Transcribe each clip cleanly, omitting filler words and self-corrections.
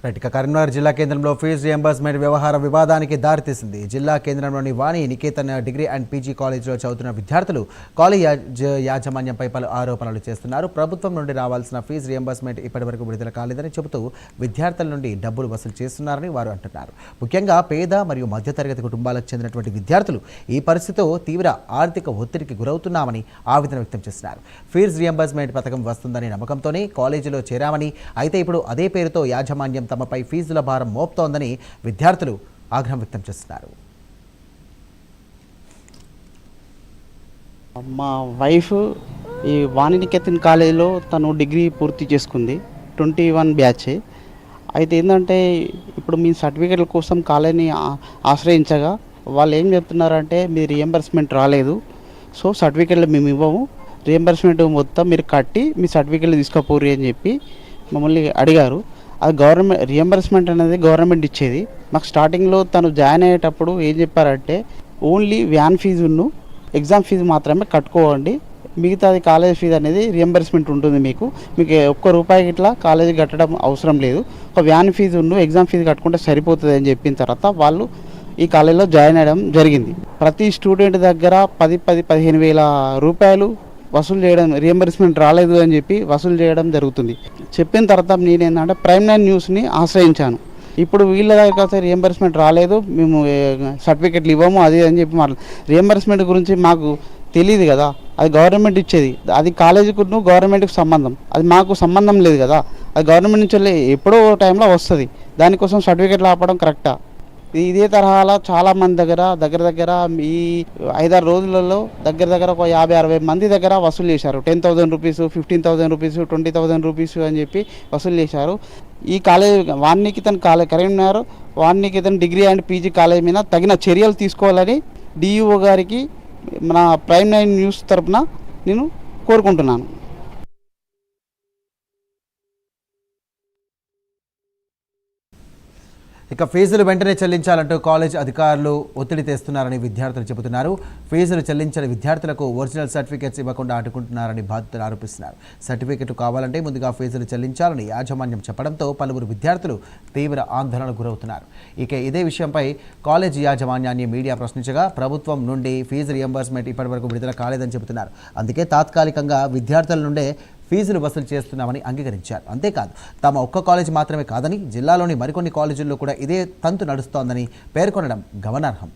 Right. Karimnagar జిల్లా కేంద్రంలో fee reimbursement వ్యవహార వివాదానికి దారితీసింది. జిల్లా కేంద్రంలోని వాణి నికేతన్ డిగ్రీ అండ్ పీజీ కాలేజీలో చదువుతున్న విద్యార్థులు కాలేజ్ యాజమాన్యంపై పలు ఆరోపణలు చేస్తున్నారు. ప్రభుత్వం నుండి రావాల్సిన ఫీజు రియంబర్స్మెంట్ ఇప్పటివరకు విడుదల కాలేదని చెబుతూ విద్యార్థుల నుండి డబ్బులు వసూలు చేస్తున్నారని వారు అంటున్నారు. ముఖ్యంగా పేద మరియు మధ్యతరగతి కుటుంబాలకు చెందినటువంటి విద్యార్థులు ఈ పరిస్థితితో తీవ్ర ఆర్థిక ఒత్తిడికి గురవుతున్నామని ఆవేదన వ్యక్తం చేస్తున్నారు. ఫీజు రియంబర్స్మెంట్ పథకం వస్తుందనే నమ్మకంతోనే కాలేజీలో చేరామని, అయితే ఇప్పుడు అదే పేరుతో యాజమాన్యం తమపై ఫీజుల భారం మోపుతోందని విద్యార్థులు ఆగ్రహం వ్యక్తం చేస్తున్నారు. మా వైఫ్ ఈ వాణి నికేతన్ కాలేజీలో తను డిగ్రీ పూర్తి చేసుకుంది, 21 బ్యాచ్. అయితే ఏంటంటే ఇప్పుడు మీ సర్టిఫికేట్ల కోసం కాలేజీని ఆశ్రయించగా వాళ్ళు ఏం చెప్తున్నారంటే మీ రియంబర్స్మెంట్ రాలేదు, సో సర్టిఫికేట్లు మేము ఇవ్వము, రియంబర్స్మెంట్ మొత్తం మీరు కట్టి మీ సర్టిఫికేట్లు తీసుకోపోరు అని చెప్పి మమ్మల్ని అడిగారు. అది గవర్నమెంట్ రియంబర్స్మెంట్ అనేది గవర్నమెంట్ ఇచ్చేది. మాకు స్టార్టింగ్లో తను జాయిన్ అయ్యేటప్పుడు ఏం చెప్పారంటే ఓన్లీ వ్యాన్ ఫీజును ఎగ్జామ్ ఫీజు మాత్రమే కట్టుకోండి, మిగతాది కాలేజ్ ఫీజు అనేది రియంబర్స్మెంట్ ఉంటుంది, మీకు ₹1 ఇట్లా కాలేజీ కట్టడం అవసరం లేదు, ఒక వ్యాన్ ఫీజును ఎగ్జామ్ ఫీజు కట్టుకుంటే సరిపోతుంది అని చెప్పిన తర్వాత వాళ్ళు ఈ కాలేజీలో జాయిన్ అయ్యడం జరిగింది. ప్రతి స్టూడెంట్ దగ్గర 15 వేల రూపాయలు వసూలు చేయడం, రియంబర్స్మెంట్ రాలేదు అని చెప్పి వసూలు చేయడం జరుగుతుంది. చెప్పిన తర్వాత నేనేంటంటే ప్రైమ్9 న్యూస్ని ఆశ్రయించాను. ఇప్పుడు వీళ్ళ దగ్గర రియంబర్స్మెంట్ రాలేదు, మేము సర్టిఫికెట్లు ఇవ్వము అది అని చెప్పి రియంబర్స్మెంట్ గురించి మాకు తెలియదు కదా, అది గవర్నమెంట్ ఇచ్చేది, అది కాలేజీకు గవర్నమెంట్కి సంబంధం, అది మాకు సంబంధం లేదు కదా, అది గవర్నమెంట్ నుంచి ఎప్పుడో టైంలో వస్తుంది, దానికోసం సర్టిఫికెట్లు ఆపడం కరెక్టా? ఇదే తరహాలో చాలామంది దగ్గర ఈ 5-6 రోజులలో దగ్గర ఒక 50-60 మంది దగ్గర వసూలు చేశారు. 10,000 రూపీస్, 15,000 రూపీస్, 20,000 రూపీస్ అని చెప్పి వసూలు చేశారు. ఈ college Vani Niketan Karimnagar Vani Niketan degree and PG college మీద తగిన చర్యలు తీసుకోవాలని డిఈఓ గారికి మన ప్రైమ్9 న్యూస్ తరఫున నేను కోరుకుంటున్నాను. ఇక ఫీజులు వెంటనే చెల్లించాలంటూ కాలేజ్ అధికారులు ఒత్తిడి తెస్తున్నారని విద్యార్థులు చెబుతున్నారు. ఫీజులు చెల్లించని విద్యార్థులకు ఒరిజినల్ సర్టిఫికేట్స్ ఇవ్వకుండా అడ్డుకుంటున్నారని బాధితులు ఆరోపిస్తున్నారు. సర్టిఫికేట్ కావాలంటే ముందుగా ఫీజులు చెల్లించాలని యాజమాన్యం చెప్పడంతో పలువురు విద్యార్థులు తీవ్ర ఆందోళనకు గురవుతున్నారు. ఇక ఇదే విషయంపై కాలేజ్ యాజమాన్యాన్ని మీడియా ప్రశ్నించగా ప్రభుత్వం నుండి ఫీజు రియంబర్స్మెంట్ ఇప్పటివరకు విడుదల కాలేదని చెబుతున్నారు. అందుకే తాత్కాలికంగా విద్యార్థుల నుండే ఫీజులు వసూలు చేస్తున్నామని అంగీకరించారు. అంతేకాదు తమ ఒక్క కాలేజీ మాత్రమే కాదని జిల్లాలోని మరికొన్ని కాలేజీల్లో కూడా ఇదే తంతు నడుస్తోందని పేర్కొనడం గమనార్హం.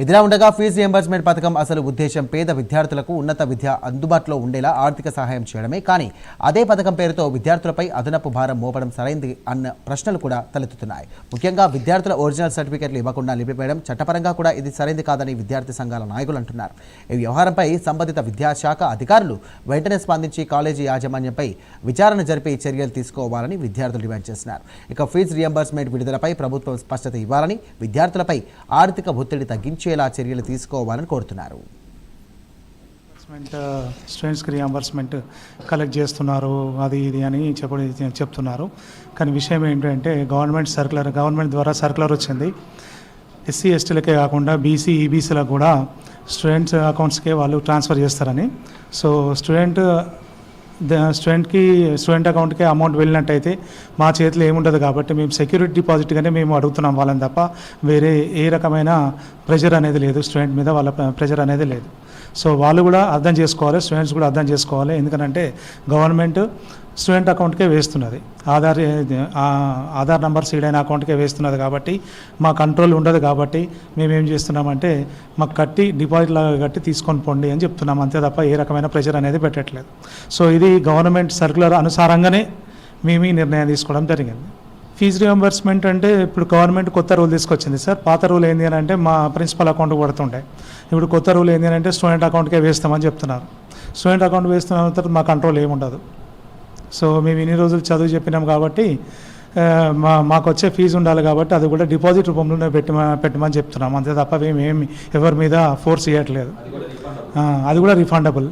ఇదిలా ఉండగా ఫీజు రియంబర్స్మెంట్ పథకం అసలు ఉద్దేశం పేద విద్యార్థులకు ఉన్నత విద్య అందుబాటులో ఉండేలా ఆర్థిక సహాయం చేయడమే. కానీ అదే పథకం పేరుతో విద్యార్థులపై అదనపు భారం మోపడం సరైంది అన్న ప్రశ్నలు కూడా తలెత్తుతున్నాయి. ముఖ్యంగా విద్యార్థుల ఒరిజినల్ సర్టిఫికెట్లు ఇవ్వకుండా నిలిపివేయడం చట్టపరంగా కూడా ఇది సరైంది కాదని విద్యార్థి సంఘాల నాయకులు అంటున్నారు. ఈ వ్యవహారంపై సంబంధిత విద్యాశాఖ అధికారులు వెంటనే స్పందించి కాలేజీ యాజమాన్యంపై విచారణ జరిపి చర్యలు తీసుకోవాలని విద్యార్థులు డిమాండ్ చేస్తున్నారు. ఇక ఫీజు రియంబర్స్మెంట్ విడుదలపై ప్రభుత్వం స్పష్టత ఇవ్వాలని, విద్యార్థులపై ఆర్థిక ఒత్తిడి తగ్గించి చర్యలు తీసుకోవాలని కోరుతున్నారు. స్టూడెంట్స్కి రియంబర్స్మెంట్ కలెక్ట్ చేస్తున్నారు అది ఇది అని చెప్తున్నారు. కానీ విషయం ఏంటంటే గవర్నమెంట్ ద్వారా సర్క్యులర్ వచ్చింది. ఎస్సీ ఎస్టీలకే కాకుండా బీసీ ఈబీసీలకు కూడా స్టూడెంట్స్ అకౌంట్స్కే వాళ్ళు ట్రాన్స్ఫర్ చేస్తారని. సో స్టూడెంట్ అకౌంట్కి అమౌంట్ వెళ్ళినట్టయితే మా చేతిలో ఏముండదు కాబట్టి మేము సెక్యూరిటీ డిపాజిట్గానే మేము అడుగుతున్నాం వాళ్ళని తప్ప వేరే ఏ రకమైన ప్రెషర్ అనేది లేదు, స్టూడెంట్ మీద వాళ్ళ ప్రెషర్ అనేది లేదు. సో వాళ్ళు కూడా అర్థం చేసుకోవాలి, స్టూడెంట్స్ కూడా అర్థం చేసుకోవాలి. ఎందుకంటే గవర్నమెంట్ స్టూడెంట్ అకౌంట్కే వేస్తున్నది, ఆధార్ నెంబర్ సీడ్ అయిన అకౌంట్కే వేస్తున్నది కాబట్టి మా కంట్రోల్ ఉండదు. కాబట్టి మేము ఏం చేస్తున్నామంటే మాకు డిపాజిట్ లాగా కట్టి తీసుకొని పోండి అని చెప్తున్నాం, అంతే తప్ప ఏ రకమైన ప్రెషర్ అనేది పెట్టట్లేదు. సో ఇది గవర్నమెంట్ సర్క్యులర్ అనుసారంగానే మేము ఈ నిర్ణయం తీసుకోవడం జరిగింది. ఫీజు రియంబర్స్మెంట్ అంటే ఇప్పుడు గవర్నమెంట్ కొత్త రూల్ తీసుకొచ్చింది సార్. పాత రూల్ ఏంటి అని అంటే మా ప్రిన్సిపల్ అకౌంట్కి పడుతుండే, ఇప్పుడు కొత్త రూల్ ఏంటి అని అంటే స్టూడెంట్ అకౌంట్కే వేస్తామని చెప్తున్నారు. స్టూడెంట్ అకౌంట్ వేస్తున్న తర్వాత మా కంట్రోల్ ఏముండదు. సో మేము ఇన్ని రోజులు చదువు చెప్పినాం కాబట్టి మాకు వచ్చే ఫీజు ఉండాలి కాబట్టి అది కూడా డిపాజిట్ రూపంలోనే పెట్టమని చెప్తున్నాం, అంతే తప్ప మేము ఎవరి మీద ఫోర్స్ చేయట్లేదు. అది కూడా రిఫండబుల్.